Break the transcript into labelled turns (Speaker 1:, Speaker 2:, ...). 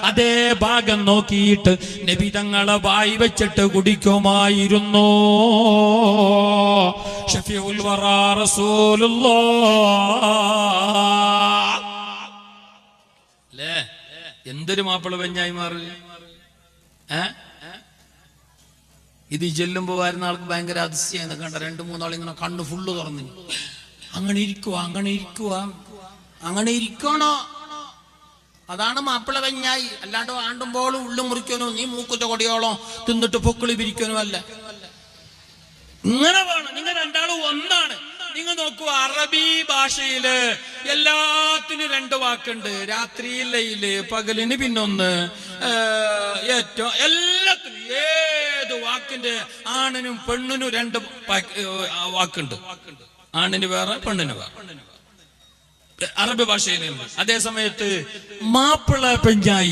Speaker 1: അതേ ഭാഗം നോക്കിയിട്ട് നബി തങ്ങളെ വായി വെച്ചിട്ട് കുടിക്കുമായിരുന്നു. ഷഫീഉൽ വറാ റസൂലുള്ളാഹ്. എന്തൊരു മാപ്പിള പെഞ്ഞായി മാറി. ഇത് ചെല്ലുമ്പോ വരുന്ന ആൾക്ക് ഭയങ്കര അതിശയാണ്. കണ്ട 2-3 ആളിങ്ങനെ കണ്ണ് ഫുള്ള് തുറന്നു. അങ്ങനെ ഇരിക്കുവാ, അങ്ങനെ ഇരിക്കുവാ, അങ്ങനെ ഇരിക്കണോ? അതാണ് മാപ്പിള പെഞ്ഞായി. അല്ലാണ്ട് ആണ്ടുമ്പോൾ ഉള്ളു മുറിക്കാനോ നീ മൂക്കുറ്റ കൊടിയോളോ തിന്നിട്ട് പൊക്കിളി പിരിക്കാനോ അല്ല. ഇങ്ങനെ വേണം. നിങ്ങൾ രണ്ടാളും ഒന്നാണ്. നിങ്ങൾ നോക്കൂ, അറബി ഭാഷയില് എല്ലാത്തിനും 2 വാക്കുണ്ട്. രാത്രി ലൈല്, പകലിന് പിന്നൊന്ന്, ഏറ്റവും എല്ലാത്തിനും ഏത് വാക്കിന്റെ ആണിനും പെണ്ണിനും 2 വാക്കുണ്ട്. ആണിന് വേറെ പെണ്ണിന് വേറെ അറബി ഭാഷയിലുണ്ട്. അതേ സമയത്ത് മാപ്പിള പെഞ്ഞായി